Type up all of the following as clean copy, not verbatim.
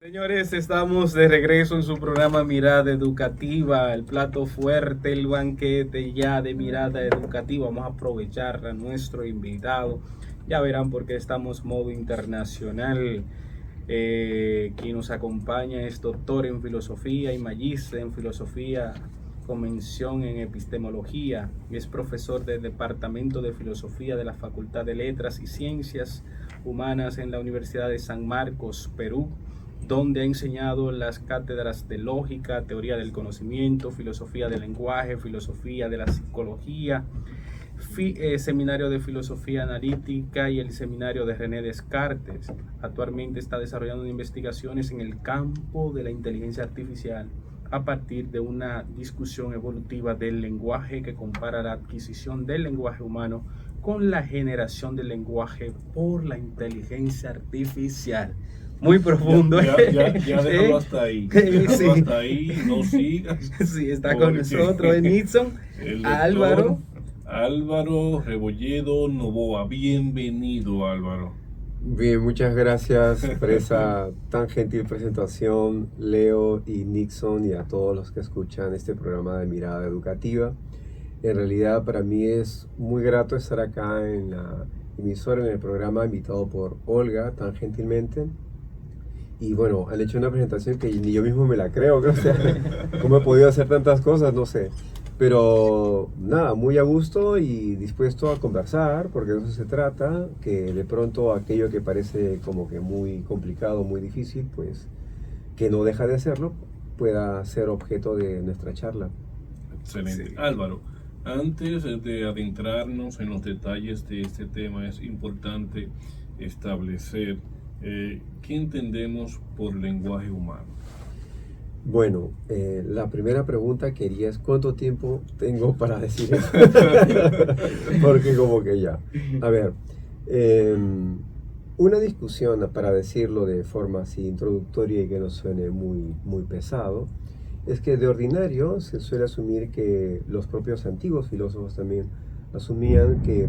Señores, estamos de regreso en su programa Mirada Educativa, el plato fuerte, el banquete ya de Mirada Educativa. Vamos a aprovechar a nuestro invitado. Ya verán por qué estamos modo internacional. Quien nos acompaña es doctor en filosofía y magíster en filosofía con mención en epistemología. Es profesor del Departamento de Filosofía de la Facultad de Letras y Ciencias Humanas en la Universidad de San Marcos, Perú, donde ha enseñado las cátedras de lógica, teoría del conocimiento, filosofía del lenguaje, filosofía de la psicología, seminario de filosofía analítica y el seminario de René Descartes. Actualmente está desarrollando investigaciones en el campo de la inteligencia artificial a partir de una discusión evolutiva del lenguaje que compara la adquisición del lenguaje humano con la generación del lenguaje por la inteligencia artificial. Muy profundo. Ya déjalo hasta ahí. Déjalo Sí. hasta ahí, no sigas. Sí, está con nosotros Nixon, El Álvaro. Álvaro Rebolledo Novoa. Bienvenido, Álvaro. Bien, muchas gracias por esa tan gentil presentación, Leo y Nixon, y a todos los que escuchan este programa de Mirada Educativa. En realidad, para mí es muy grato estar acá en la emisora, en el programa, invitado por Olga tan gentilmente. Y bueno, han hecho una presentación que ni yo mismo me la creo, o sea, ¿cómo he podido hacer tantas cosas? No sé. Pero nada, muy a gusto y dispuesto a conversar, porque de eso se trata, que de pronto aquello que parece como que muy complicado, muy difícil, pues que no deja de serlo, pueda ser objeto de nuestra charla. Excelente. Sí. Álvaro, antes de adentrarnos en los detalles de este tema, es importante establecer qué entendemos por lenguaje humano. Bueno, la primera pregunta que haría es ¿cuánto tiempo tengo para decir eso? Porque como que ya. A ver, una discusión, para decirlo de forma así introductoria y que no suene muy pesado, es que de ordinario se suele asumir que los propios antiguos filósofos también asumían que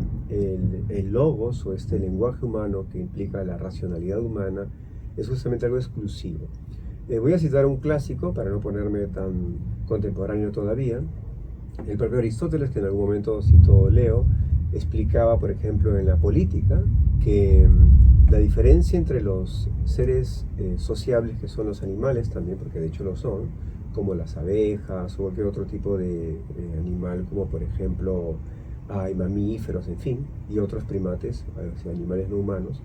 el logos o este lenguaje humano que implica la racionalidad humana es justamente algo exclusivo. Voy a citar un clásico para no ponerme tan contemporáneo todavía. El propio Aristóteles, que en algún momento citó Leo, explicaba, por ejemplo, en la política, que la diferencia entre los seres sociables, que son los animales también, porque de hecho lo son, como las abejas o cualquier otro tipo de animal, como por ejemplo hay mamíferos, en fin, y otros primates, animales no humanos.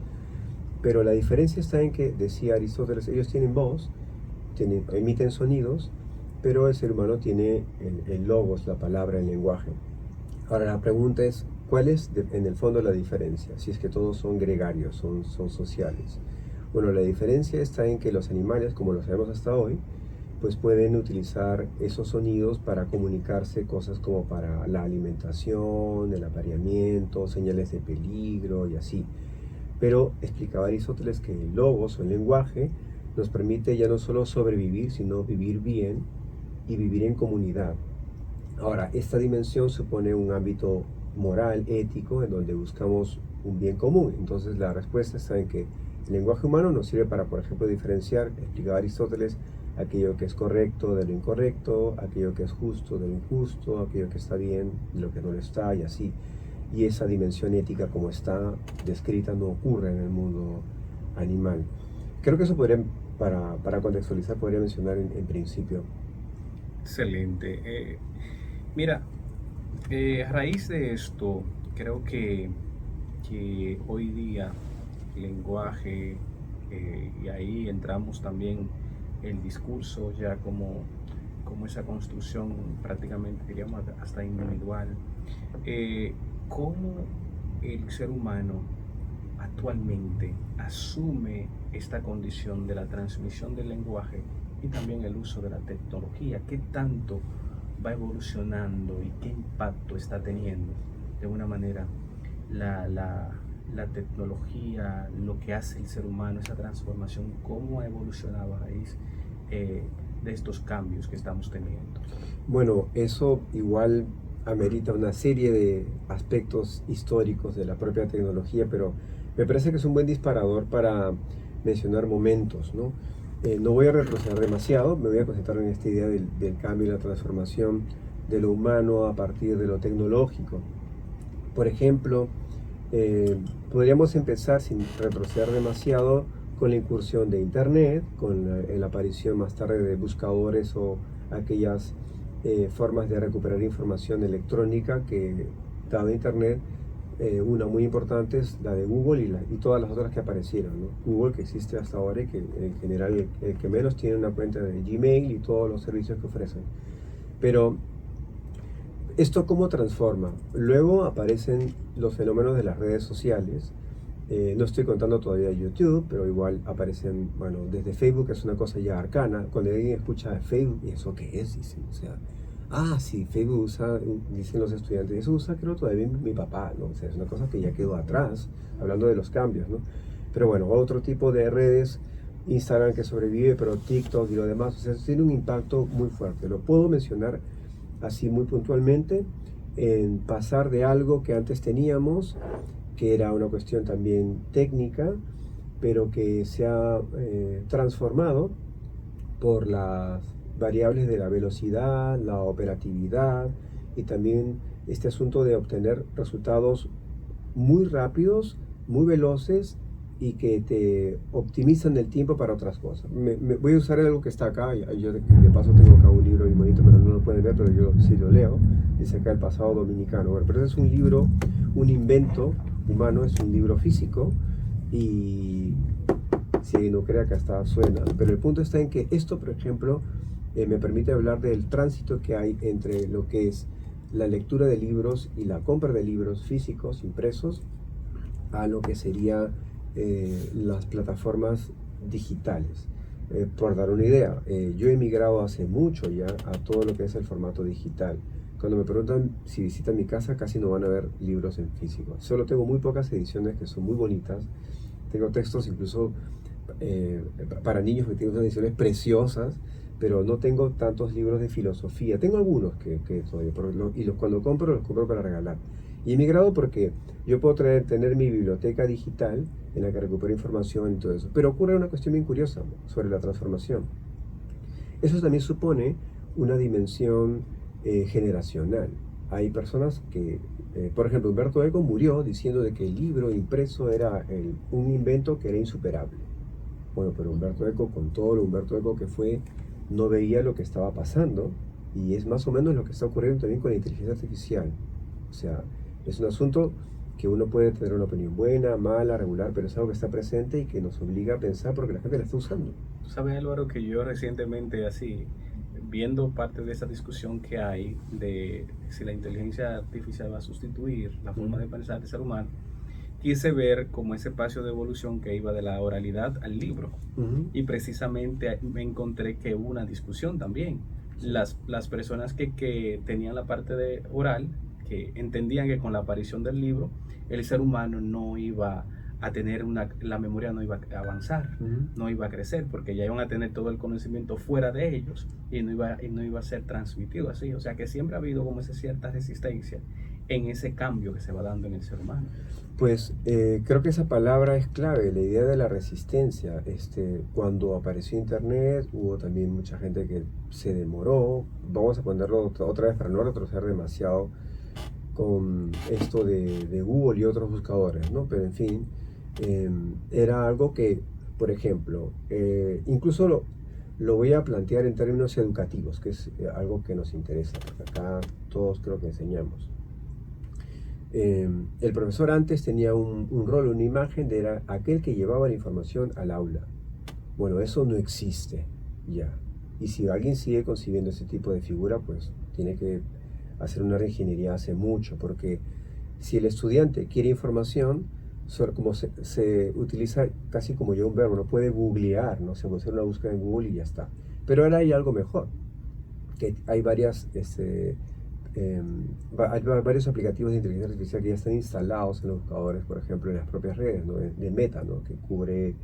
Pero la diferencia está en que, decía Aristóteles, ellos tienen voz, emiten sonidos, pero el ser humano tiene el logos, la palabra, el lenguaje. Ahora la pregunta es, ¿cuál es en el fondo la diferencia? Si es que todos son gregarios, son sociales. Bueno, la diferencia está en que los animales, como lo sabemos hasta hoy, pues pueden utilizar esos sonidos para comunicarse cosas como para la alimentación, el apareamiento, señales de peligro y así. Pero explicaba Aristóteles que el logos o el lenguaje nos permite ya no solo sobrevivir, sino vivir bien y vivir en comunidad. Ahora, esta dimensión supone un ámbito moral, ético, en donde buscamos un bien común. Entonces la respuesta está en que el lenguaje humano nos sirve para, por ejemplo, diferenciar, explicaba Aristóteles, aquello que es correcto de lo incorrecto, aquello que es justo de lo injusto, aquello que está bien de lo que no lo está y así. Y esa dimensión ética como está descrita no ocurre en el mundo animal. Creo que eso podría, para contextualizar, podría mencionar en principio. Excelente. Mira, a raíz de esto, creo que hoy día el lenguaje, y ahí entramos también el discurso ya como esa construcción prácticamente, diríamos, hasta individual. Cómo el ser humano actualmente asume esta condición de la transmisión del lenguaje y también el uso de la tecnología, qué tanto va evolucionando y qué impacto está teniendo de alguna manera la tecnología, lo que hace el ser humano, esa transformación, cómo ha evolucionado a raíz de estos cambios que estamos teniendo. Bueno, eso igual amerita una serie de aspectos históricos de la propia tecnología, pero me parece que es un buen disparador para mencionar momentos, ¿no? No voy a retroceder demasiado, me voy a concentrar en esta idea del cambio y la transformación de lo humano a partir de lo tecnológico. Por ejemplo, podríamos empezar sin retroceder demasiado con la incursión de Internet, con la aparición más tarde de buscadores o aquellas formas de recuperar información electrónica que daba Internet. Una muy importante es la de Google y todas las otras que aparecieron, ¿no? Google, que existe hasta ahora y que en general el que menos tiene una cuenta de Gmail y todos los servicios que ofrecen. Pero ¿esto cómo transforma? Luego aparecen los fenómenos de las redes sociales. No estoy contando todavía YouTube, pero igual aparecen, bueno, desde Facebook, es una cosa ya arcana. Cuando alguien escucha Facebook, ¿y eso qué es? Dicen, o sea, sí, Facebook usa, dicen los estudiantes, eso usa creo todavía mi papá, ¿no? O sea, es una cosa que ya quedó atrás, hablando de los cambios, ¿no? Pero bueno, otro tipo de redes, Instagram que sobrevive, pero TikTok y lo demás, o sea, tiene un impacto muy fuerte. Lo puedo mencionar así muy puntualmente, en pasar de algo que antes teníamos, que era una cuestión también técnica, pero que se ha transformado por las variables de la velocidad, la operatividad y también este asunto de obtener resultados muy rápidos, muy veloces y que te optimizan el tiempo para otras cosas. Voy a usar algo que está acá, yo de paso tengo acá un libro muy bonito, pero no lo pueden ver, pero yo sí lo leo, dice acá El pasado dominicano. Bueno, pero es un libro, un invento humano, es un libro físico y si no crea que hasta suena, pero el punto está en que esto, por ejemplo, me permite hablar del tránsito que hay entre lo que es la lectura de libros y la compra de libros físicos, impresos, a lo que sería las plataformas digitales. Por dar una idea, yo he migrado hace mucho ya a todo lo que es el formato digital. Cuando me preguntan si visitan mi casa, casi no van a ver libros en físico. Solo tengo muy pocas ediciones que son muy bonitas. Tengo textos incluso para niños que tienen unas ediciones preciosas, pero no tengo tantos libros de filosofía. Tengo algunos que todavía, cuando compro, los compro para regalar. Y he migrado porque yo puedo tener mi biblioteca digital en la que recupero información y todo eso. Pero ocurre una cuestión bien curiosa sobre la transformación. Eso también supone una dimensión generacional. Hay personas que, por ejemplo, Humberto Eco murió diciendo de que el libro impreso era un invento que era insuperable. Bueno, pero Humberto Eco, con todo lo Humberto Eco que fue, no veía lo que estaba pasando, y es más o menos lo que está ocurriendo también con la inteligencia artificial. O sea, es un asunto que uno puede tener una opinión buena, mala, regular, pero es algo que está presente y que nos obliga a pensar porque la gente la está usando. Tú sabes, Álvaro, que yo recientemente, así, viendo parte de esa discusión que hay de si la inteligencia artificial va a sustituir la forma de pensar del ser humano, quise ver como ese espacio de evolución que iba de la oralidad al libro. Y precisamente me encontré que hubo una discusión también. Las personas que tenían la parte de oral, que entendían que con la aparición del libro, el ser humano no iba a tener la memoria no iba a avanzar, no iba a crecer, porque ya iban a tener todo el conocimiento fuera de ellos y no iba a ser transmitido así. O sea que siempre ha habido como esa cierta resistencia en ese cambio que se va dando en el ser humano. Pues creo que esa palabra es clave, la idea de la resistencia. Cuando apareció Internet hubo también mucha gente que se demoró. Vamos a ponerlo otra vez para no retroceder demasiado con esto de Google y otros buscadores, ¿no? Pero en fin, era algo que, por ejemplo, incluso lo voy a plantear en términos educativos, que es algo que nos interesa, porque acá todos creo que enseñamos. El profesor antes tenía un rol, una imagen, era aquel que llevaba la información al aula. Bueno, eso no existe ya. Y si alguien sigue concibiendo ese tipo de figura, pues tiene que hacer una reingeniería hace mucho, porque si el estudiante quiere información, como se utiliza casi como ya un verbo, no puede googlear, no se puede hacer una búsqueda en Google y ya está. Pero ahora hay algo mejor, que hay varios aplicativos de inteligencia artificial que ya están instalados en los buscadores, por ejemplo en las propias redes, ¿no? de Meta, ¿no? Que cubre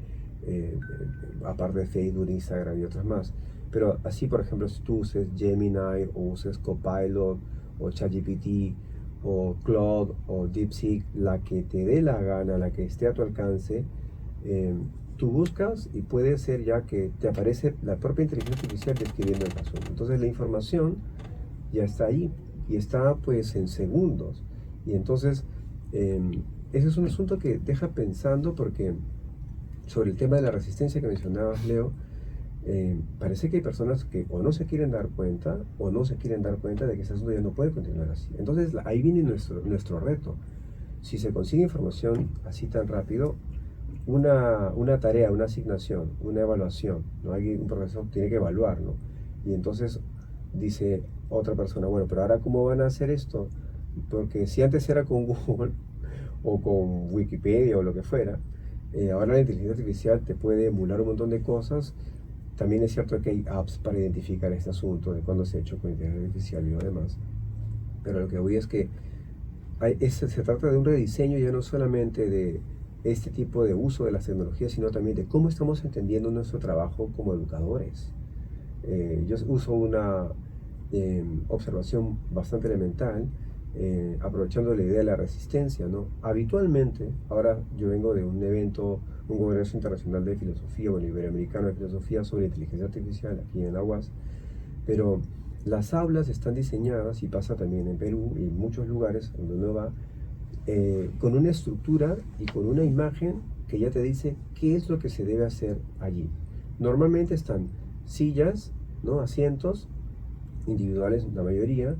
aparte de Facebook, Instagram y otras más. Pero así, por ejemplo, si tú uses Gemini o uses Copilot o ChatGPT o Claude o DeepSeek, la que te dé la gana, la que esté a tu alcance, tú buscas y puede ser ya que te aparece la propia inteligencia artificial describiendo el asunto. Entonces la información ya está ahí y está pues en segundos. Y entonces ese es un asunto que deja pensando porque sobre el tema de la resistencia que mencionabas, Leo, parece que hay personas que o no se quieren dar cuenta o no se quieren dar cuenta de que ese asunto ya no puede continuar así. Entonces ahí viene nuestro reto. Si se consigue información así tan rápido, una tarea, una asignación, una evaluación, ¿no? Un profesor tiene que evaluar, ¿no? Y entonces dice otra persona, bueno, pero ahora ¿cómo van a hacer esto? Porque si antes era con Google o con Wikipedia o lo que fuera, ahora la inteligencia artificial te puede emular un montón de cosas. También es cierto que hay apps para identificar este asunto de cuándo se ha hecho con inteligencia artificial y lo demás. Pero lo que voy es que se trata de un rediseño ya no solamente de este tipo de uso de las tecnologías, sino también de cómo estamos entendiendo nuestro trabajo como educadores. Yo uso una observación bastante elemental, aprovechando la idea de la resistencia, ¿no? Habitualmente, ahora yo vengo de un evento, un congreso internacional de filosofía, bueno, iberoamericano de filosofía sobre inteligencia artificial aquí en la UAS, pero las aulas están diseñadas, y pasa también en Perú y en muchos lugares donde uno va, con una estructura y con una imagen que ya te dice qué es lo que se debe hacer allí. Normalmente están sillas, ¿no? Asientos individuales, la mayoría,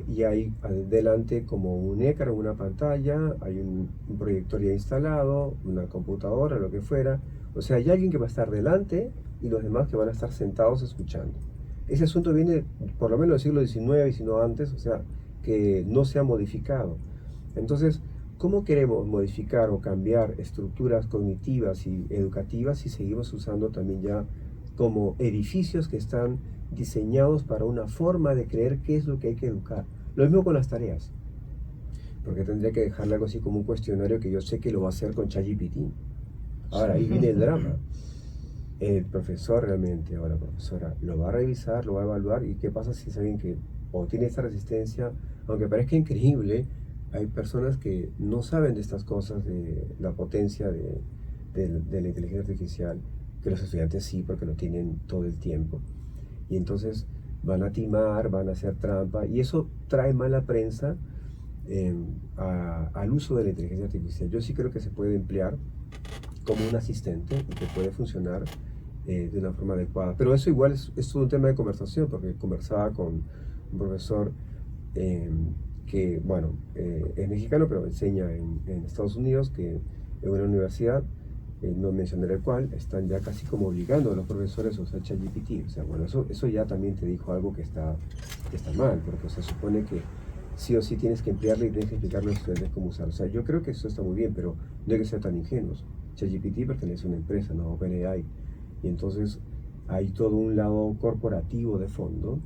y hay adelante como un écran, una pantalla, hay un proyector ya instalado, una computadora, lo que fuera. O sea, hay alguien que va a estar delante y los demás que van a estar sentados escuchando. Ese asunto viene por lo menos del siglo XIX, si no antes, o sea, que no se ha modificado. Entonces, ¿cómo queremos modificar o cambiar estructuras cognitivas y educativas si seguimos usando también ya como edificios que están diseñados para una forma de creer qué es lo que hay que educar? Lo mismo con las tareas, porque tendría que dejarle algo así como un cuestionario que yo sé que lo va a hacer con ChatGPT. Ahora, ahí viene el drama. El profesor realmente, o la profesora, lo va a revisar, lo va a evaluar, y qué pasa si es alguien que o tiene esta resistencia, aunque parezca increíble. Hay personas que no saben de estas cosas, de la potencia de la inteligencia artificial, que los estudiantes sí, porque lo tienen todo el tiempo. Y entonces van a timar, van a hacer trampa, y eso trae mala prensa al uso de la inteligencia artificial. Yo sí creo que se puede emplear como un asistente y que puede funcionar de una forma adecuada. Pero eso igual es todo un tema de conversación, porque conversaba con un profesor que, bueno, es mexicano, pero enseña en Estados Unidos, que en una universidad, no mencionaré cuál, están ya casi como obligando a los profesores a usar ChatGPT. O sea, bueno, eso ya también te dijo algo que está mal, porque se supone que sí o sí tienes que emplearle y tienes que explicarle a los estudiantes cómo usar. O sea, yo creo que eso está muy bien, pero no hay que ser tan ingenuos. ChatGPT pertenece a una empresa, no a OpenAI, y entonces hay todo un lado corporativo de fondo,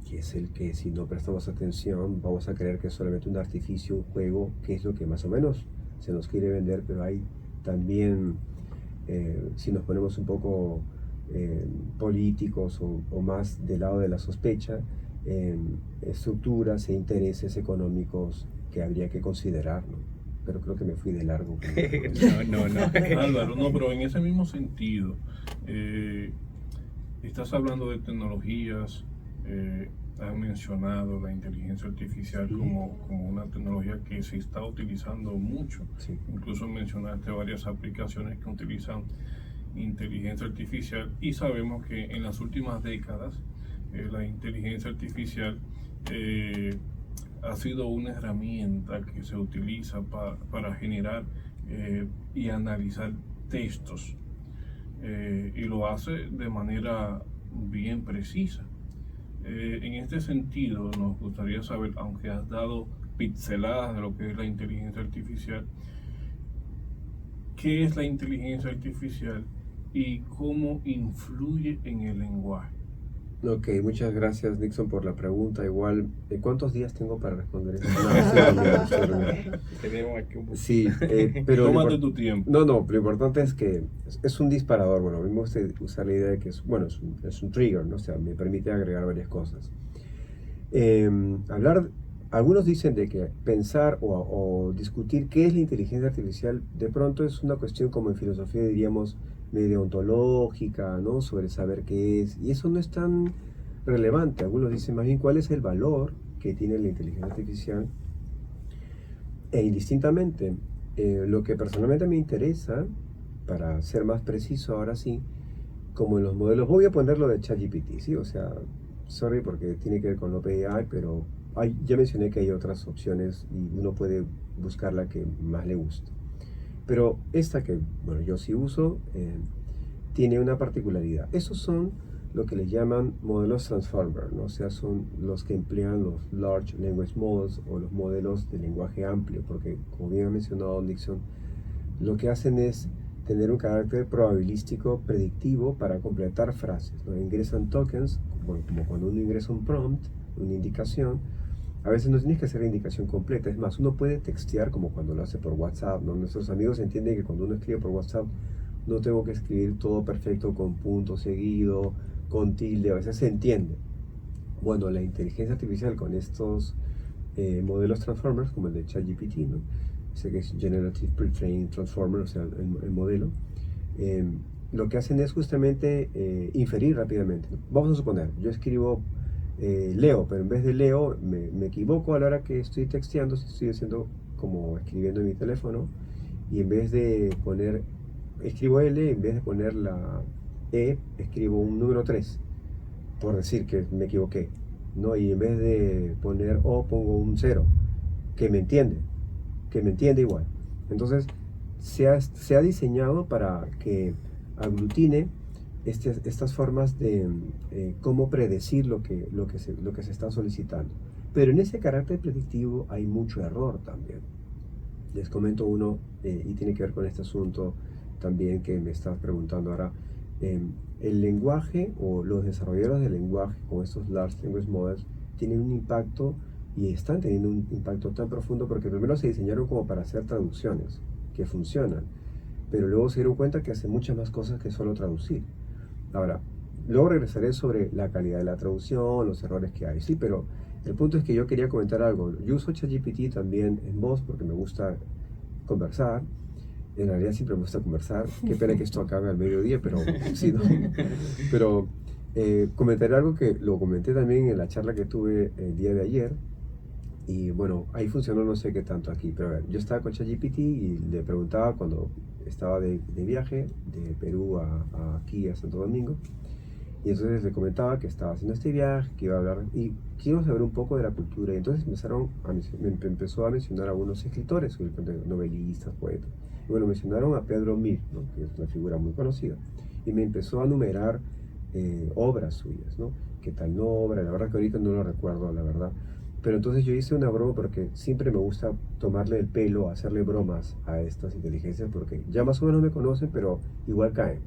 que es el que, si no prestamos atención, vamos a creer que es solamente un artificio, un juego, que es lo que más o menos se nos quiere vender. Pero hay también, si nos ponemos un poco políticos o más del lado de la sospecha, estructuras e intereses económicos que habría que considerar, ¿no? Pero creo que me fui de largo. No. Álvaro, no, pero en ese mismo sentido, estás hablando de tecnologías, has mencionado la inteligencia artificial como una tecnología que se está utilizando mucho. Sí. Incluso mencionaste varias aplicaciones que utilizan inteligencia artificial, y sabemos que en las últimas décadas la inteligencia artificial ha sido una herramienta que se utiliza para generar y analizar textos, y lo hace de manera bien precisa. En este sentido, nos gustaría saber, aunque has dado pinceladas de lo que es la inteligencia artificial, ¿qué es la inteligencia artificial y cómo influye en el lenguaje? Ok, muchas gracias, Nixon, por la pregunta. Igual, ¿cuántos días tengo para responder esto? Tenemos aquí un Sí, pero tómate tu tiempo. No, lo importante es que es un disparador. Bueno, a mí me gusta usar la idea de que es un trigger, ¿no? O sea, me permite agregar varias cosas. Hablar algunos dicen de que pensar o discutir qué es la inteligencia artificial de pronto es una cuestión como en filosofía diríamos medio ontológica, ¿no? Sobre saber qué es. Y eso no es tan relevante. Algunos dicen más bien cuál es el valor que tiene la inteligencia artificial. E indistintamente, lo que personalmente me interesa, para ser más preciso ahora sí, como en los modelos, voy a ponerlo de ChatGPT, ¿sí? O sea, sorry porque tiene que ver con OpenAI, pero ya mencioné que hay otras opciones y uno puede buscar la que más le guste. Pero esta que, bueno, yo sí uso, tiene una particularidad. Esos son lo que les llaman modelos transformer, ¿no? O sea, son los que emplean los Large Language Models o los modelos de lenguaje amplio, porque como bien ha mencionado Nixon, lo que hacen es tener un carácter probabilístico predictivo para completar frases, ¿no? Ingresan tokens, como cuando uno ingresa un prompt, una indicación. A veces no tienes que hacer la indicación completa, es más, uno puede textear como cuando lo hace por WhatsApp, ¿no? Nuestros amigos entienden que cuando uno escribe por WhatsApp no tengo que escribir todo perfecto con punto seguido, con tilde, a veces se entiende. Bueno, la inteligencia artificial con estos modelos transformers, como el de ChatGPT, ¿no? Sé que es Generative Pre-trained Transformer, o sea, el modelo, lo que hacen es justamente inferir rápidamente, ¿no? Vamos a suponer, yo escribo Leo, pero en vez de Leo me equivoco a la hora que estoy texteando, estoy haciendo como escribiendo en mi teléfono, y en vez de poner, escribo L, en vez de poner la E, escribo un número 3, por decir que me equivoqué, ¿no? Y en vez de poner O, pongo un 0, que me entiende igual. Entonces, se ha diseñado para que aglutine estas formas de cómo predecir lo que se está solicitando. Pero en ese carácter predictivo hay mucho error también. Les comento uno, y tiene que ver con este asunto también que me estás preguntando ahora. El lenguaje o los desarrolladores del lenguaje con estos Large Language Models tienen un impacto y están teniendo un impacto tan profundo porque primero se diseñaron como para hacer traducciones que funcionan, pero luego se dieron cuenta que hacen muchas más cosas que solo traducir. Ahora, luego regresaré sobre la calidad de la traducción, los errores que hay, sí, pero el punto es que yo quería comentar algo. Yo uso ChatGPT también en voz porque me gusta conversar. En realidad siempre me gusta conversar. Qué pena que esto acabe al mediodía, pero sí, ¿no? Pero comentaré algo que lo comenté también en la charla que tuve el día de ayer. Y bueno, ahí funcionó, no sé qué tanto aquí, pero a ver, yo estaba con ChatGPT y le preguntaba cuando estaba de viaje de Perú aquí a Santo Domingo, y entonces le comentaba que estaba haciendo este viaje, que iba a hablar y quiero saber un poco de la cultura, y entonces empezó a mencionar a algunos escritores, novelistas, poetas, y bueno, mencionaron a Pedro Mir, ¿no? Que es una figura muy conocida, y me empezó a enumerar obras suyas, ¿no? ¿Qué tal obra? La verdad que ahorita no lo recuerdo, la verdad. Pero entonces yo hice una broma porque siempre me gusta tomarle el pelo, hacerle bromas a estas inteligencias porque ya más o menos me conocen, pero igual caen.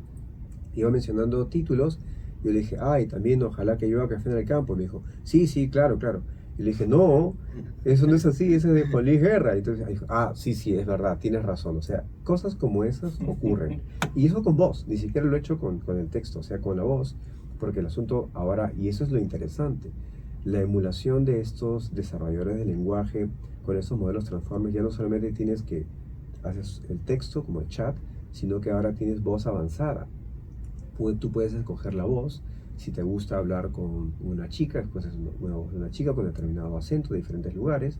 Iba mencionando títulos, yo le dije, ay, también ojalá que llueva café en el campo. Me dijo, sí, sí, claro, claro. Y le dije, no, eso no es así, eso es de Juan Luis Guerra. Y entonces dijo, ah, sí, sí, es verdad, tienes razón. O sea, cosas como esas ocurren. Y eso con voz, ni siquiera lo he hecho con el texto, o sea, con la voz, porque el asunto ahora, y eso es lo interesante, la emulación de estos desarrolladores de lenguaje con estos modelos transformers, ya no solamente tienes que haces el texto como el chat, sino que ahora tienes voz avanzada. Tú puedes escoger la voz. Si te gusta hablar con una chica, escoges una voz de una chica con determinado acento de diferentes lugares.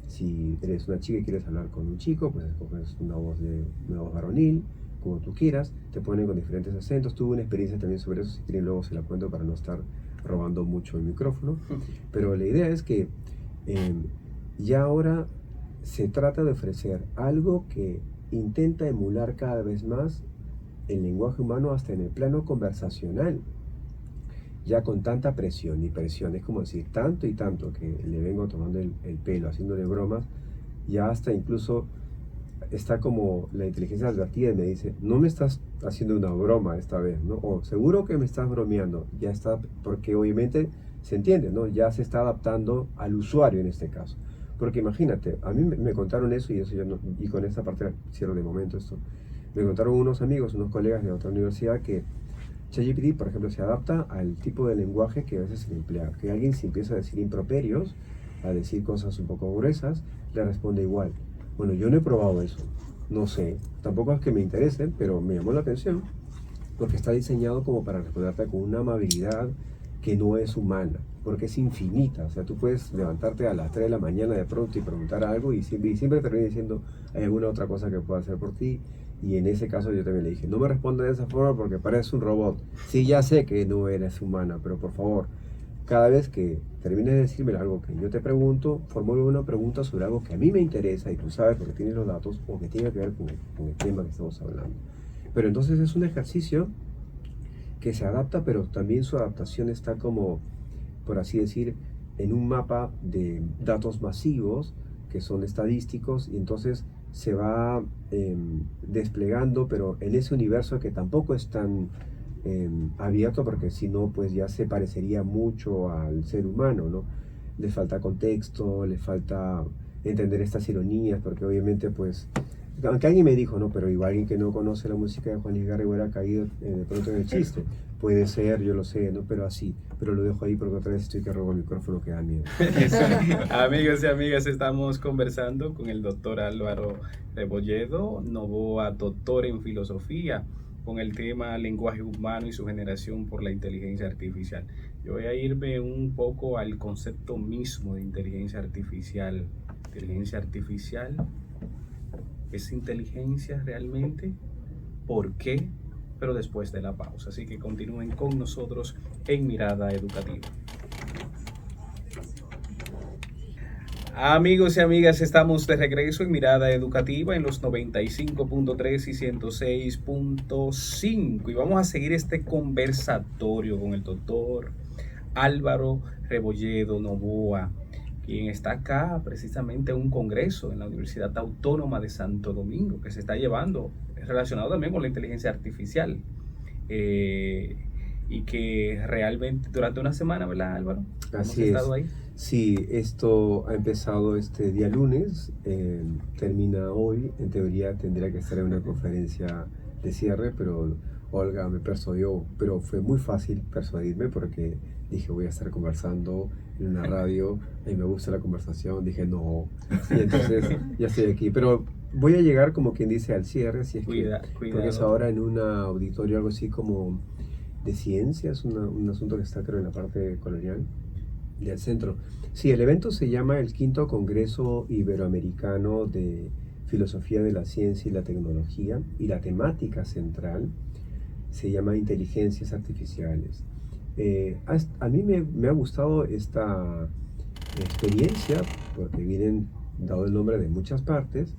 Si eres una chica y quieres hablar con un chico, pues escoges una voz varonil, como tú quieras. Te ponen con diferentes acentos. Tuve una experiencia también sobre eso, si quieren luego se la cuento para no estar robando mucho el micrófono, pero la idea es que ya ahora se trata de ofrecer algo que intenta emular cada vez más el lenguaje humano hasta en el plano conversacional, ya con tanta presión y presión, es como decir, tanto y tanto que le vengo tomando el pelo, haciéndole bromas, ya hasta incluso está como la inteligencia advertida y me dice, no me estás haciendo una broma esta vez, ¿no? O seguro que me estás bromeando, ya está, porque obviamente se entiende, ¿no? Ya se está adaptando al usuario en este caso. Porque imagínate, a mí me contaron eso y eso ya no, y con esta parte cierro de momento esto. Me contaron unos amigos, unos colegas de otra universidad que ChatGPT, por ejemplo, se adapta al tipo de lenguaje que a veces se emplea. Que alguien se empieza a decir improperios, a decir cosas un poco gruesas, le responde igual. Bueno, yo no he probado eso, no sé, tampoco es que me interese, pero me llamó la atención porque está diseñado como para responderte con una amabilidad que no es humana, porque es infinita. O sea, tú puedes levantarte a las 3 de la mañana de pronto y preguntar algo y siempre termina diciendo, hay alguna otra cosa que pueda hacer por ti. Y en ese caso yo también le dije, no me responda de esa forma porque pareces un robot. Sí, ya sé que no eres humana, pero por favor, cada vez que termines de decirme algo que yo te pregunto, formule una pregunta sobre algo que a mí me interesa y tú sabes porque tienes los datos o que tiene que ver con el tema que estamos hablando. Pero entonces es un ejercicio que se adapta, pero también su adaptación está como, por así decir, en un mapa de datos masivos que son estadísticos y entonces se va desplegando, pero en ese universo que tampoco es tan abierto porque si no, pues ya se parecería mucho al ser humano, ¿no? Le falta contexto, le falta entender estas ironías, porque obviamente pues aunque alguien me dijo, no, pero igual alguien que no conoce la música de Juan Luis Guerra hubiera caído de pronto en el chiste. Puede ser, yo lo sé, ¿no? Pero así, pero lo dejo ahí porque otra vez estoy que robo el micrófono que da miedo. Amigos y amigas, estamos conversando con el doctor Álvaro Rebolledo Novoa, doctor en filosofía, con el tema lenguaje humano y su generación por la inteligencia artificial. Yo voy a irme un poco al concepto mismo de inteligencia artificial. Inteligencia artificial, ¿es inteligencia realmente? ¿Por qué? Pero después de la pausa. Así que continúen con nosotros en Mirada Educativa. Amigos y amigas, estamos de regreso en Mirada Educativa en los 95.3 y 106.5 y vamos a seguir este conversatorio con el doctor Álvaro Rebolledo Novoa, quien está acá precisamente en un congreso en la Universidad Autónoma de Santo Domingo que se está llevando relacionado también con la inteligencia artificial y que realmente durante una semana, ¿verdad, Álvaro? Así es. Estado ahí. Sí, esto ha empezado este día lunes, termina hoy. En teoría tendría que estar en una conferencia de cierre, pero Olga me persuadió, pero fue muy fácil persuadirme porque dije voy a estar conversando en una radio, y me gusta la conversación, dije no, y entonces ya estoy aquí, pero voy a llegar como quien dice al cierre, si es que, porque es ahora en un auditorio algo así como de ciencias, un asunto que está creo en la parte colonial del centro. Sí, el evento se llama el Quinto Congreso Iberoamericano de Filosofía de la Ciencia y la Tecnología y la temática central se llama Inteligencias Artificiales. A mí me ha gustado esta experiencia porque vienen dado el nombre de muchas partes,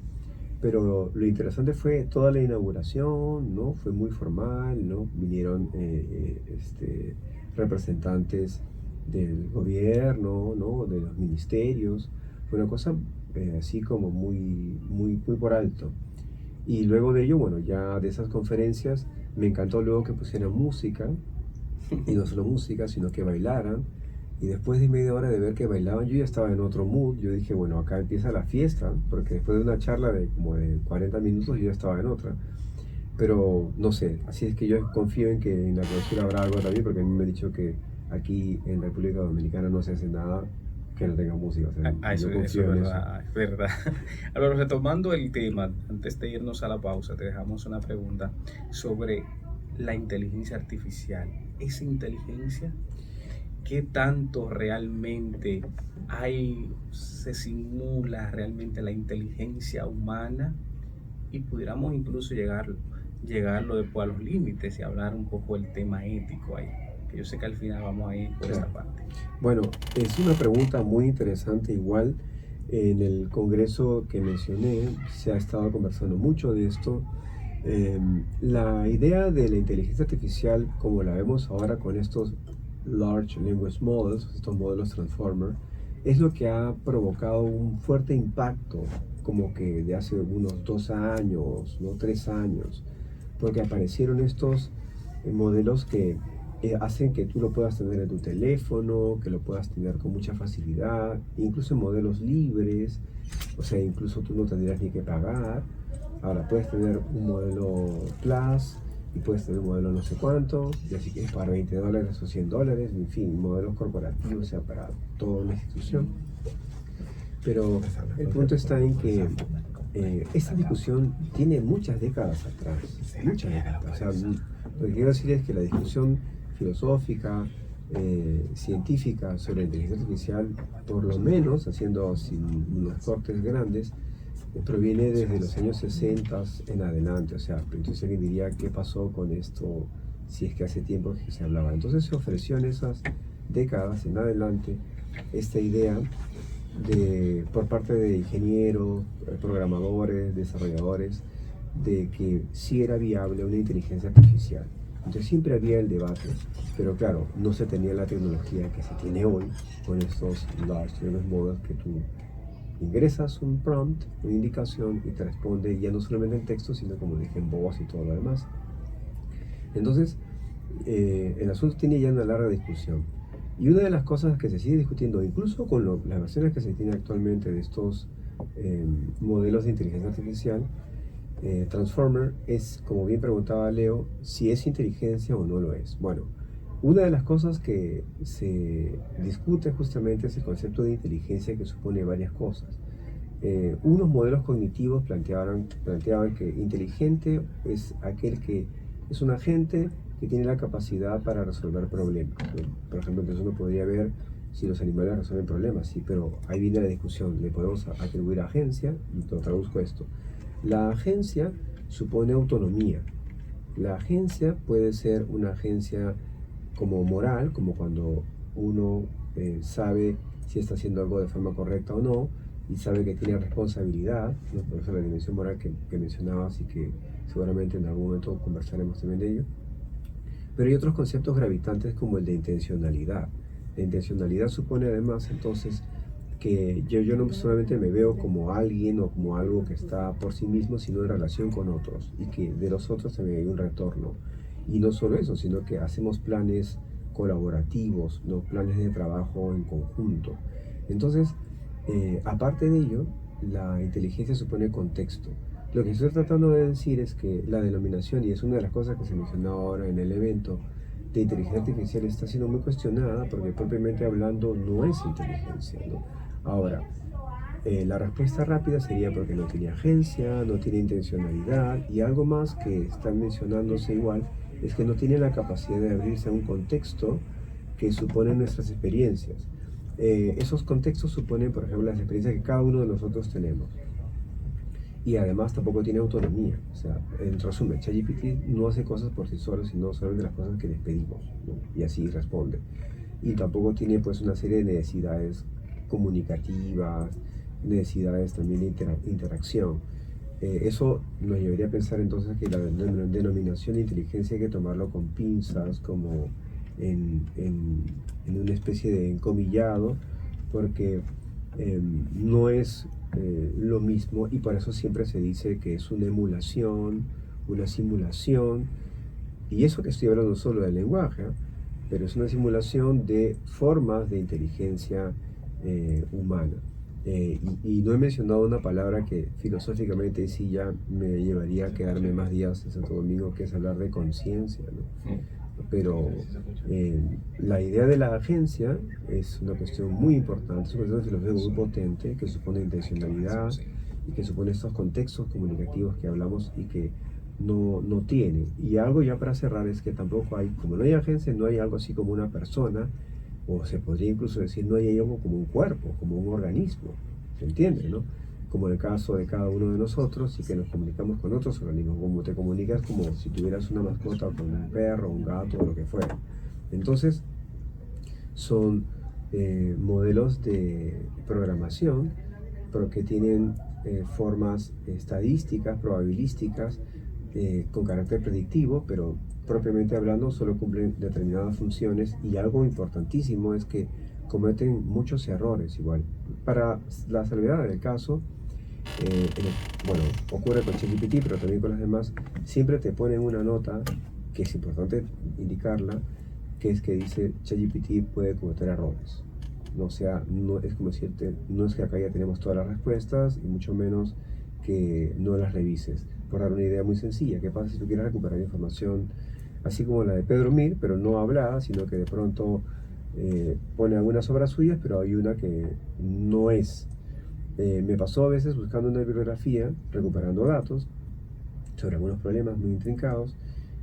pero lo interesante fue toda la inauguración, ¿no? Fue muy formal, ¿no? Vinieron representantes del gobierno, ¿no? De los ministerios, fue una cosa así como muy por alto. Y luego de ello, bueno, ya de esas conferencias, me encantó luego que pusieran música, y no solo música, sino que bailaran. Y después de media hora de ver que bailaban, yo ya estaba en otro mood. Yo dije, bueno, acá empieza la fiesta, porque después de una charla de como de 40 minutos, yo ya estaba en otra. Pero no sé, así es que yo confío en que en la clausura habrá algo también, porque a mí me han dicho que aquí en República Dominicana no se hace nada que no tenga música. O sea, eso es verdad, es verdad. Ahora, retomando el tema, antes de irnos a la pausa, te dejamos una pregunta sobre la inteligencia artificial. ¿Es inteligencia? ¿Qué tanto realmente se simula realmente la inteligencia humana? Y pudiéramos incluso llegarlo después a los límites y hablar un poco del tema ético ahí. Que yo sé que al final vamos a ir por esta parte. Bueno, es una pregunta muy interesante. Igual en el congreso que mencioné se ha estado conversando mucho de esto. La idea de la inteligencia artificial, como la vemos ahora con estos Large Language Models, estos modelos Transformer, es lo que ha provocado un fuerte impacto, como que de hace unos 2 años, ¿no? 3 años, porque aparecieron estos modelos que hacen que tú lo puedas tener en tu teléfono, que lo puedas tener con mucha facilidad, incluso en modelos libres, o sea, incluso tú no tendrías ni que pagar. Ahora puedes tener un modelo Plus y puedes tener un modelo no sé cuánto, y así que es para $20 o $100, en fin, modelos corporativos, o sea, para toda una institución. Pero el punto está en que esta discusión tiene muchas décadas atrás, muchas décadas. O sea, lo que quiero decir es que la discusión filosófica, científica sobre la inteligencia artificial, por lo menos, haciendo sin unos cortes grandes, proviene desde los años 60 en adelante. O sea, entonces alguien diría, ¿qué pasó con esto? Si es que hace tiempo que se hablaba. Entonces se ofreció en esas décadas en adelante esta idea por parte de ingenieros, programadores, desarrolladores, de que sí era viable una inteligencia artificial. Entonces siempre había el debate, pero claro, no se tenía la tecnología que se tiene hoy con estos large language models que tú ingresas un prompt, una indicación y te responde ya no solamente en texto, sino como dije en voz y todo lo demás. Entonces, el asunto tiene ya una larga discusión. Y una de las cosas que se sigue discutiendo, incluso con las versiones que se tienen actualmente de estos modelos de inteligencia artificial, Transformer, es, como bien preguntaba Leo, si es inteligencia o no lo es. Bueno, una de las cosas que se discute justamente es el concepto de inteligencia, que supone varias cosas. Unos modelos cognitivos planteaban que inteligente es aquel que es un agente que tiene la capacidad para resolver problemas, ¿no? Por ejemplo, entonces uno podría ver si los animales resuelven problemas, sí, pero ahí viene la discusión, le podemos atribuir agencia, y lo traduzco esto. La agencia supone autonomía. La agencia puede ser una agencia como moral, como cuando uno sabe si está haciendo algo de forma correcta o no, y sabe que tiene responsabilidad, ¿no? Por eso la dimensión moral que mencionabas y que seguramente en algún momento conversaremos también de ello. Pero hay otros conceptos gravitantes como el de intencionalidad. La intencionalidad supone además entonces que yo no solamente me veo como alguien o como algo que está por sí mismo, sino en relación con otros, y que de los otros también hay un retorno. Y no solo eso, sino que hacemos planes colaborativos, ¿no? Planes de trabajo en conjunto. Entonces, aparte de ello, la inteligencia supone contexto. Lo que estoy tratando de decir es que la denominación, y es una de las cosas que se mencionó ahora en el evento, de inteligencia artificial está siendo muy cuestionada porque propiamente hablando no es inteligencia, ¿no? Ahora, la respuesta rápida sería porque no tiene agencia, no tiene intencionalidad, y algo más que están mencionándose igual es que no tiene la capacidad de abrirse a un contexto que supone nuestras experiencias. Esos contextos suponen, por ejemplo, las experiencias que cada uno de nosotros tenemos. Y además tampoco tiene autonomía. O sea, en resumen, ChatGPT no hace cosas por sí solo, sino solamente las cosas que les pedimos, ¿no? Y así responde. Y tampoco tiene pues una serie de necesidades comunicativas, necesidades también de interacción. Eso nos llevaría a pensar entonces que la denominación de inteligencia hay que tomarlo con pinzas, como en una especie de encomillado, porque no es lo mismo, y por eso siempre se dice que es una emulación, una simulación, y eso que estoy hablando solo del lenguaje, pero es una simulación de formas de inteligencia humana. Y no he mencionado una palabra que filosóficamente sí ya me llevaría a quedarme más días en Santo Domingo, que es hablar de conciencia, ¿no? Pero la idea de la agencia es una cuestión muy importante, es una cuestión filosófica muy potente, que supone intencionalidad y que supone estos contextos comunicativos que hablamos y que no tiene. Y algo ya para cerrar es que tampoco hay, como no hay agencia, no hay algo así como una persona, o se podría incluso decir no hay algo como un cuerpo, como un organismo, ¿se entiende, no? Como en el caso de cada uno de nosotros, y que nos comunicamos con otros organismos, como te comunicas como si tuvieras una mascota con un perro, un gato o lo que fuera. Entonces, son modelos de programación, pero que tienen formas estadísticas, probabilísticas, con carácter predictivo, pero propiamente hablando solo cumplen determinadas funciones, y algo importantísimo es que cometen muchos errores igual. Para la salvedad del caso, bueno, ocurre con ChatGPT, pero también con las demás, siempre te ponen una nota, que es importante indicarla, que es que dice ChatGPT puede cometer errores. O sea, no es como decirte, no es que acá ya tenemos todas las respuestas, y mucho menos que no las revises. Por dar una idea muy sencilla, ¿qué pasa si tú quieres recuperar información así como la de Pedro Mir, pero no hablada, sino que de pronto pone algunas obras suyas, pero hay una que no es Me pasó a veces buscando una bibliografía, recuperando datos sobre algunos problemas muy intrincados,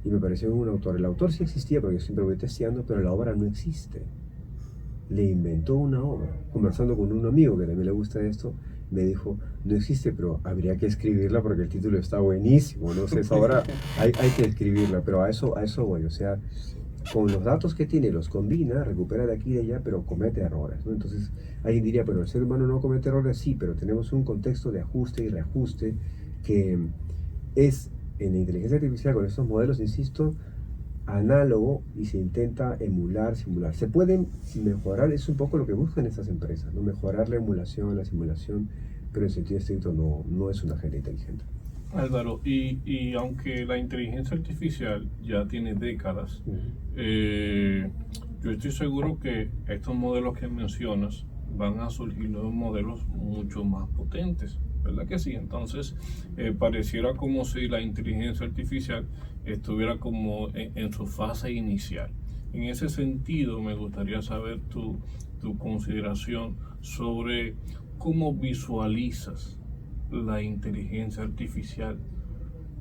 y me pareció un autor. El autor sí existía porque yo siempre voy testeando, pero la obra no existe. Le inventó una obra. Conversando con un amigo que también le gusta esto, me dijo, no existe, pero habría que escribirla porque el título está buenísimo. No sé, esa obra hay que escribirla, pero a eso voy. O sea, con los datos que tiene, los combina, recupera de aquí y de allá, pero comete errores, ¿no? Entonces, alguien diría, pero el ser humano no comete errores, sí, pero tenemos un contexto de ajuste y reajuste que es, en la inteligencia artificial, con estos modelos, insisto, análogo y se intenta emular, simular. Se puede mejorar, es un poco lo que buscan estas empresas, ¿no? Mejorar la emulación, la simulación, pero en sentido estricto no es un agente inteligente. Álvaro, y aunque la inteligencia artificial ya tiene décadas, yo estoy seguro que estos modelos que mencionas van a surgir nuevos modelos mucho más potentes, ¿verdad que sí? Entonces, pareciera como si la inteligencia artificial estuviera como en su fase inicial. En ese sentido, me gustaría saber tu consideración sobre cómo visualizas la inteligencia artificial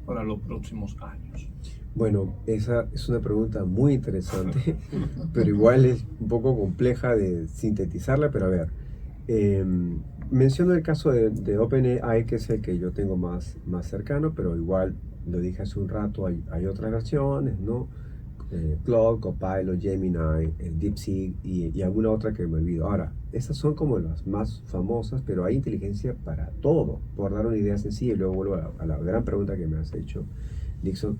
para los próximos años. Bueno, esa es una pregunta muy interesante, pero igual es un poco compleja de sintetizarla, pero a ver, menciono el caso de OpenAI, que es el que yo tengo más cercano, pero igual lo dije hace un rato, hay otras versiones, ¿no? Claude, Copilot, Gemini, DeepSeek y alguna otra que me olvido. Ahora, estas son como las más famosas, pero hay inteligencia para todo. Por dar una idea sencilla, y luego vuelvo a la gran pregunta que me has hecho, Dixon.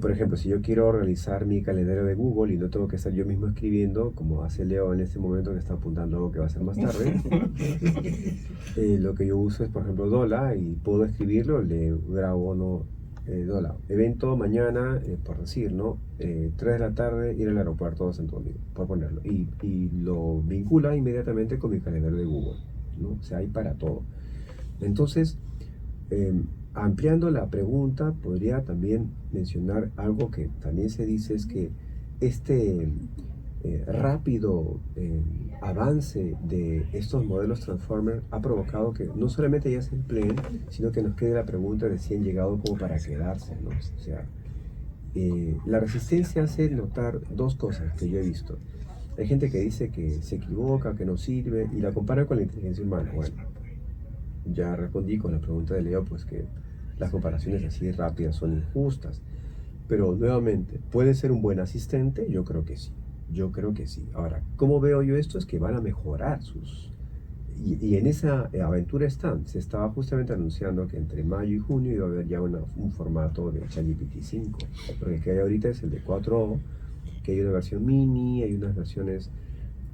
Por ejemplo, si yo quiero realizar mi calendario de Google y no tengo que estar yo mismo escribiendo, como hace Leo en este momento que está apuntando algo que va a ser más tarde, lo que yo uso es, por ejemplo, Dola y puedo escribirlo, le grabo, ¿no? Dola, evento mañana, por decir, ¿no? 3 de la tarde, ir al aeropuerto de Santo Domingo, por ponerlo. Y lo vincula inmediatamente con mi calendario de Google, ¿no? O sea, hay para todo. Entonces, ampliando la pregunta, podría también mencionar algo que también se dice, es que este rápido avance de estos modelos Transformer ha provocado que no solamente ya se empleen, sino que nos quede la pregunta de si han llegado como para quedarse, ¿no? O sea, la resistencia hace notar dos cosas que yo he visto. Hay gente que dice que se equivoca, que no sirve, y la compara con la inteligencia humana. Bueno, ya respondí con la pregunta de Leo, pues que las comparaciones así rápidas son injustas. Pero nuevamente, ¿puede ser un buen asistente? Yo creo que sí. Yo creo que sí. Ahora, ¿cómo veo yo esto? Es que van a mejorar sus... Y en esa aventura están. Se estaba justamente anunciando que entre mayo y junio iba a haber ya un formato de ChatGPT 5. Porque el que hay ahorita es el de 4O, que hay una versión mini, hay unas versiones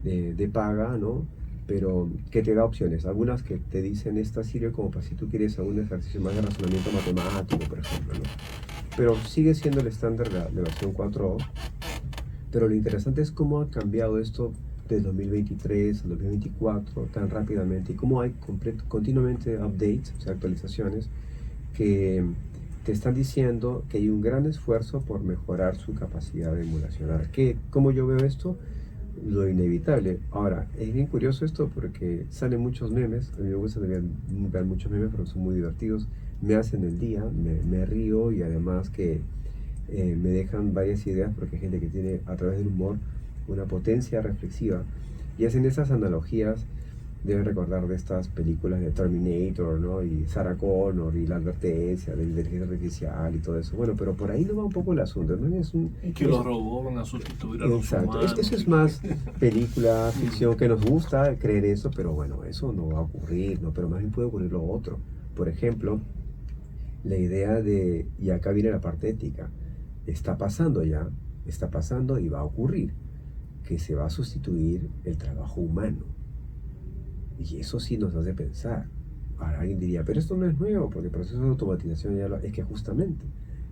de paga, ¿no? Pero que te da opciones. Algunas que te dicen esta sirve como para si tú quieres algún ejercicio más de razonamiento matemático, por ejemplo, ¿no? Pero sigue siendo el estándar de versión 4O. Pero lo interesante es cómo ha cambiado esto del 2023 al 2024 tan rápidamente y cómo hay continuamente updates, o sea, actualizaciones que te están diciendo que hay un gran esfuerzo por mejorar su capacidad de emulación. Ahora, ¿cómo yo veo esto? Lo inevitable. Ahora, es bien curioso esto porque salen muchos memes. A mí me gusta ver muchos memes porque son muy divertidos. Me hacen el día, me río y además que me dejan varias ideas porque hay gente que tiene a través del humor una potencia reflexiva y hacen esas analogías. Deben recordar de estas películas de Terminator, ¿no? Y Sarah Connor y la advertencia de la inteligencia artificial y todo eso. Bueno, pero por ahí no va un poco el asunto, ¿no? Que los robots van a sustituir a los humanos. Eso es más película, ficción, que nos gusta creer eso, pero bueno, eso no va a ocurrir, ¿no? Pero más bien puede ocurrir lo otro. Por ejemplo, la idea de, y acá viene la parte ética, está pasando y va a ocurrir, que se va a sustituir el trabajo humano. Y eso sí nos hace pensar. Ahora alguien diría, pero esto no es nuevo, porque el proceso de automatización es que justamente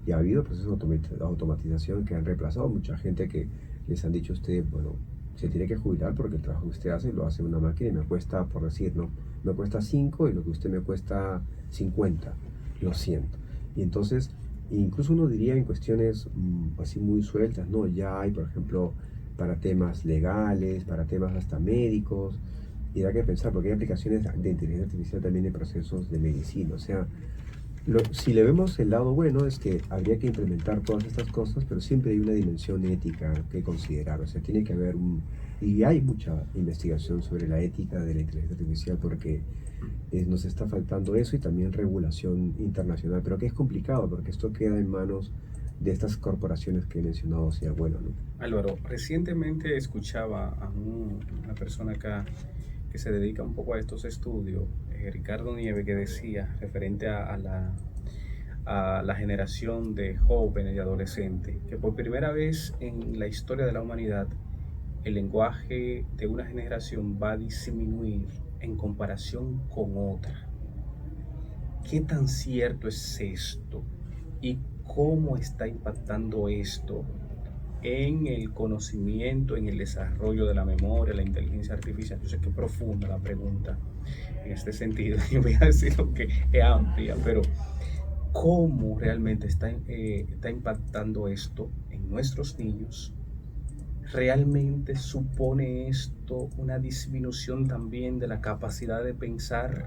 ya ha habido procesos de automatización que han reemplazado a mucha gente que les han dicho a usted, bueno, se tiene que jubilar porque el trabajo que usted hace lo hace una máquina y me cuesta, por decir, no, me cuesta 5 y lo que usted me cuesta 50, lo siento. Y entonces, incluso uno diría en cuestiones así muy sueltas, ¿no? Ya hay, por ejemplo, para temas legales, para temas hasta médicos, y da que pensar, porque hay aplicaciones de inteligencia artificial también en procesos de medicina. O sea, si le vemos el lado bueno es que habría que implementar todas estas cosas, pero siempre hay una dimensión ética que considerar. O sea, tiene que haber y hay mucha investigación sobre la ética de la inteligencia artificial porque nos está faltando eso y también regulación internacional, pero que es complicado porque esto queda en manos de estas corporaciones que he mencionado, sea bueno, ¿no? Álvaro, recientemente escuchaba a una persona acá que se dedica un poco a estos estudios, Ricardo Nieve, que decía, referente a la generación de jóvenes y adolescentes, que por primera vez en la historia de la humanidad, el lenguaje de una generación va a disminuir en comparación con otra. ¿Qué tan cierto es esto? ¿Y cómo está impactando esto en el conocimiento, en el desarrollo de la memoria, la inteligencia artificial? Yo sé que es profunda la pregunta en este sentido, y voy a decir que es amplia, pero ¿cómo realmente está impactando esto en nuestros niños? ¿Realmente supone esto una disminución también de la capacidad de pensar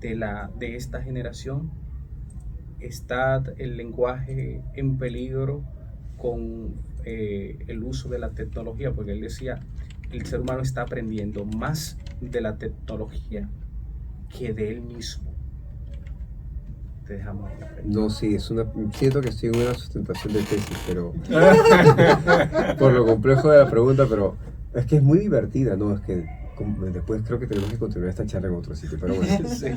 de esta generación? ¿Está el lenguaje en peligro con el uso de la tecnología? Porque él decía, el ser humano está aprendiendo más de la tecnología que de él mismo. Te dejamos la pregunta. No, sí, siento que estoy en una sustentación de tesis, pero por lo complejo de la pregunta, pero es que es muy divertida, ¿no? Es que después creo que tenemos que continuar esta charla en otro sitio, pero bueno. Sí.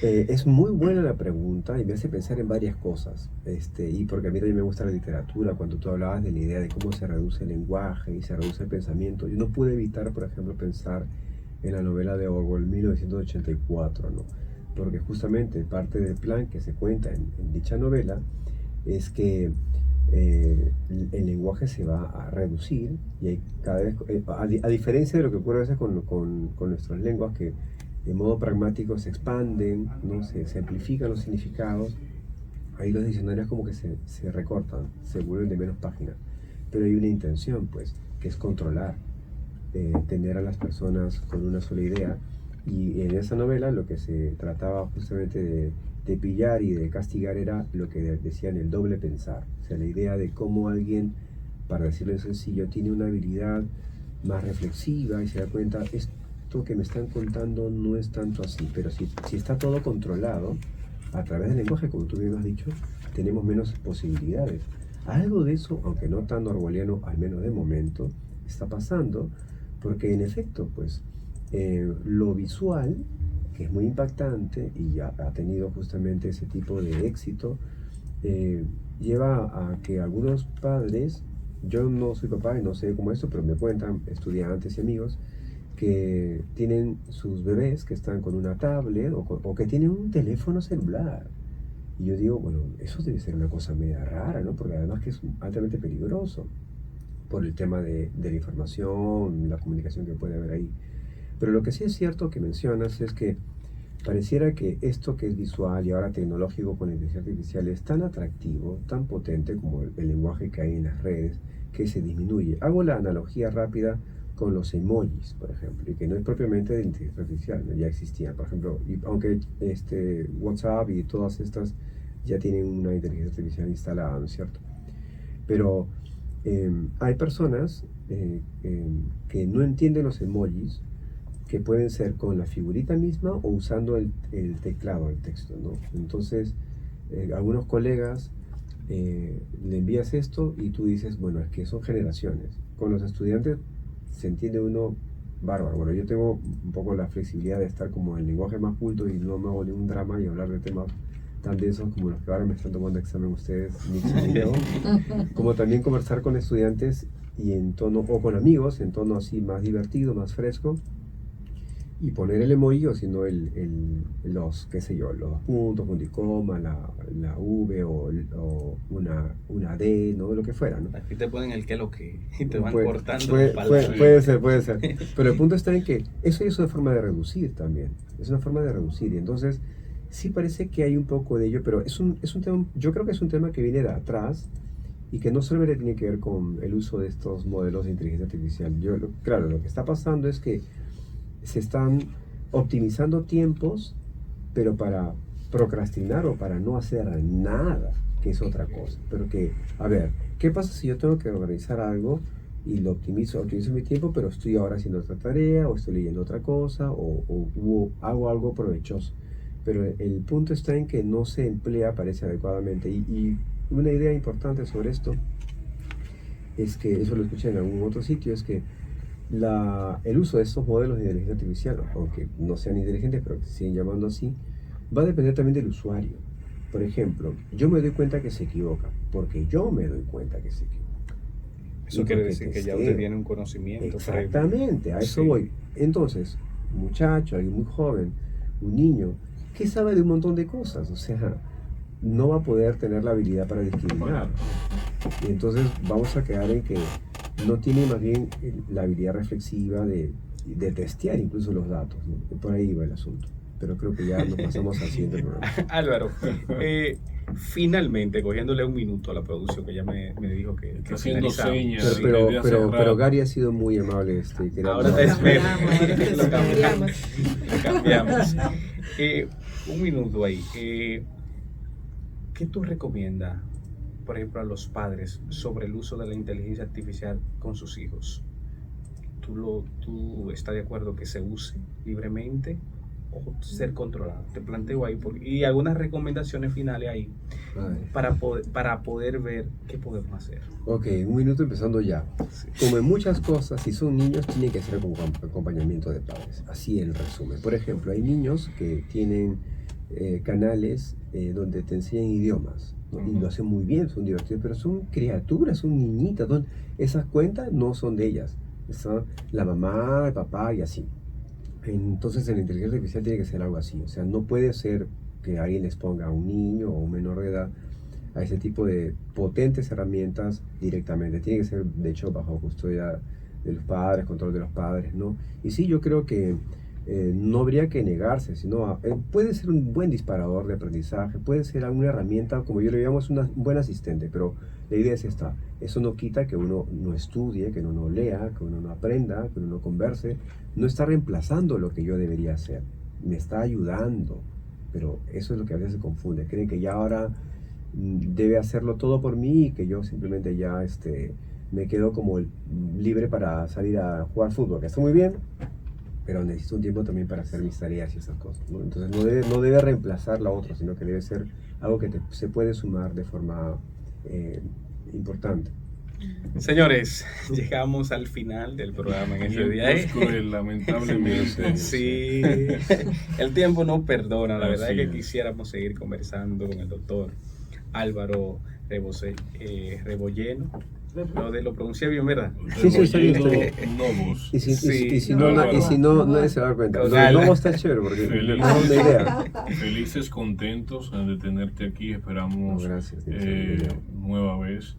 Es muy buena la pregunta y me hace pensar en varias cosas, y porque a mí también me gusta la literatura, cuando tú hablabas de la idea de cómo se reduce el lenguaje y se reduce el pensamiento, yo no pude evitar, por ejemplo, pensar en la novela de Orwell, 1984, ¿no? Porque justamente parte del plan que se cuenta en dicha novela es que el lenguaje se va a reducir y hay cada vez, a diferencia de lo que ocurre a veces con nuestras lenguas, que de modo pragmático se expanden, ¿no? Se amplifican los significados, ahí los diccionarios como que se recortan, se vuelven de menos páginas, pero hay una intención, pues, que es controlar, tener a las personas con una sola idea. Y en esa novela lo que se trataba justamente de pillar y de castigar era lo que decían el doble pensar. O sea, la idea de cómo alguien, para decirlo en sencillo, tiene una habilidad más reflexiva y se da cuenta, esto que me están contando no es tanto así, pero si está todo controlado a través del lenguaje, como tú bien has dicho, tenemos menos posibilidades. Algo de eso, aunque no tan orwelliano, al menos de momento, está pasando, porque en efecto, pues, lo visual, que es muy impactante y ha tenido justamente ese tipo de éxito, lleva a que algunos padres, yo no soy papá y no sé cómo esto, pero me cuentan estudiantes y amigos que tienen sus bebés que están con una tablet o que tienen un teléfono celular. Y yo digo, bueno, eso debe ser una cosa media rara, ¿no? Porque además que es altamente peligroso por el tema de la información, la comunicación que puede haber ahí. Pero lo que sí es cierto que mencionas es que pareciera que esto que es visual y ahora tecnológico con la inteligencia artificial es tan atractivo, tan potente como el lenguaje que hay en las redes, que se disminuye. Hago la analogía rápida con los emojis, por ejemplo, y que no es propiamente de inteligencia artificial, ¿no? Ya existían, por ejemplo, aunque WhatsApp y todas estas ya tienen una inteligencia artificial instalada, ¿no es cierto? Pero hay personas que no entienden los emojis, que pueden ser con la figurita misma o usando el teclado, el texto, ¿no? Entonces, algunos colegas le envías esto y tú dices, bueno, es que son generaciones. Con los estudiantes se entiende uno bárbaro. Bueno, yo tengo un poco la flexibilidad de estar como en el lenguaje más culto y no me hago ningún drama y hablar de temas tan densos como los que ahora me están tomando examen ustedes, Nixon y Leo, como también conversar con estudiantes y en tono, o con amigos, en tono así más divertido, más fresco, y poner el emoji o sino los, qué sé yo, los puntos, punto y coma, la V o una D, ¿no? Lo que fuera, ¿no? Aquí te ponen el que lo que y te van Puede- cortando puede ser. Pero el punto está en que eso es una forma de reducir también. Es una forma de reducir. Y entonces, sí parece que hay un poco de ello, pero es un tema, yo creo que es un tema que viene de atrás y que no solamente tiene que ver con el uso de estos modelos de inteligencia artificial. Claro, lo que está pasando es que se están optimizando tiempos, pero para procrastinar o para no hacer nada, que es otra cosa. Pero que, a ver, ¿qué pasa si yo tengo que organizar algo y lo optimizo mi tiempo, pero estoy ahora haciendo otra tarea, o estoy leyendo otra cosa, o hago algo provechoso? Pero el punto está en que no se emplea, parece, adecuadamente. Y una idea importante sobre esto es que, eso lo escuché en algún otro sitio, es que el uso de estos modelos de inteligencia artificial, aunque no sean inteligentes, pero que se siguen llamando así, va a depender también del usuario. Por ejemplo, yo me doy cuenta que se equivoca, porque yo me doy cuenta que se equivoca. Eso quiere decir que ya usted tiene un conocimiento. Exactamente, a eso voy. Entonces, un muchacho, alguien muy joven, un niño, que sabe de un montón de cosas, o sea, no va a poder tener la habilidad para discriminar. Y entonces vamos a quedar en que no tiene más bien la habilidad reflexiva de testear incluso los datos, ¿no? Por ahí va el asunto. Pero creo que ya nos pasamos al siguiente programa. Álvaro, finalmente, cogiéndole un minuto a la producción que ya me dijo que está haciendo finalizamos. señas. Pero Gary ha sido muy amable. Ahora te espero. Lo cambiamos. Un minuto ahí. ¿Qué tú recomiendas, por ejemplo, a los padres sobre el uso de la inteligencia artificial con sus hijos? ¿Tú estás de acuerdo que se use libremente o ser controlado? Te planteo ahí y algunas recomendaciones finales ahí para poder ver qué podemos hacer. Ok, un minuto empezando ya. Sí. Como en muchas cosas, si son niños, tienen que ser con acompañamiento de padres. Así en resumen. Por ejemplo, hay niños que tienen canales donde te enseñan idiomas, ¿no? Y lo hacen muy bien, son divertidos, pero son criaturas, son niñitas. Esas cuentas no son de ellas. Está la mamá, el papá y así. Entonces en la inteligencia artificial tiene que ser algo así. O sea, no puede ser que alguien les ponga a un niño o un menor de edad a ese tipo de potentes herramientas directamente. Tiene que ser, de hecho, bajo custodia de los padres, control de los padres, ¿no? Y sí, yo creo que no habría que negarse, sino puede ser un buen disparador de aprendizaje, puede ser alguna herramienta, como yo le llamo, es un buen asistente, pero la idea es esta. Eso no quita que uno no estudie, que uno no lea, que uno no aprenda, que uno no converse. No está reemplazando lo que yo debería hacer, me está ayudando, pero eso es lo que a veces se confunde. Creen que ya ahora debe hacerlo todo por mí y que yo simplemente ya me quedo como libre para salir a jugar fútbol, que está muy bien, pero necesito un tiempo también para hacer mis tareas y esas cosas, ¿no? Entonces no debe reemplazar la otra, sino que debe ser algo que se puede sumar de forma importante. Señores, llegamos al final del programa en este día. Lamentablemente. Sí, el tiempo no perdona. La verdad Así es que es. quisiéramos seguir conversando con el doctor Álvaro Rebolleno. Lo pronuncié bien, ¿verdad? Sí, está bien. Novos. Y si Sí, no, Álvaro. nadie se va a dar cuenta. Total. Luego está chévere porque Feliz. me da una idea. Felices, contentos de tenerte aquí. Esperamos Gracias. nueva vez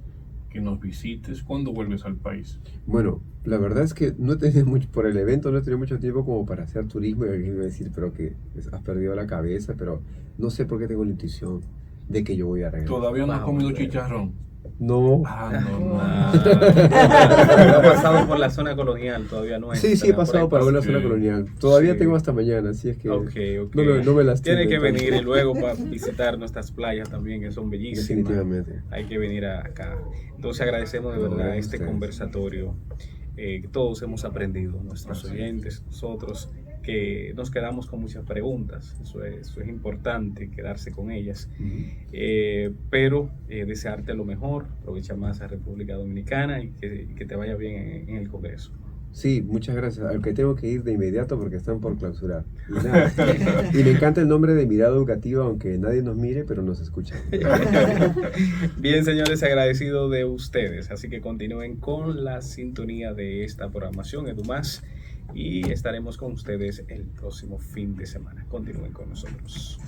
que nos visites. ¿Cuándo vuelves al país? Bueno, la verdad es que no he tenido mucho, por el evento no he tenido mucho tiempo como para hacer turismo, y alguien me va a decir, pero que has perdido la cabeza, pero no sé por qué tengo la intuición de que yo voy a regresar. ¿Todavía no has comido Vamos, chicharrón? No. No ha pasado por la zona colonial, todavía no es. Sí, he pasado para una zona Sí. colonial. Todavía Sí. tengo hasta mañana, así es que Ok. no me lastime Tiene que tanto. venir y luego para visitar nuestras playas también, que son bellísimas. Definitivamente. Hay que venir acá. Entonces agradecemos de No, verdad gracias a este ustedes. conversatorio. Que todos hemos aprendido, nuestros oyentes, nosotros, que nos quedamos con muchas preguntas. Eso es importante, quedarse con ellas. Pero desearte lo mejor, aprovecha más a República Dominicana y que te vaya bien en el Congreso. Sí, muchas gracias. Al que tengo que ir de inmediato porque están por clausurar. Y nada. Y me encanta el nombre de Mirada Educativa, aunque nadie nos mire, pero nos escucha. Bien, señores, agradecido de ustedes. Así que continúen con la sintonía de esta programación, EduMás, y estaremos con ustedes el próximo fin de semana. Continúen con nosotros.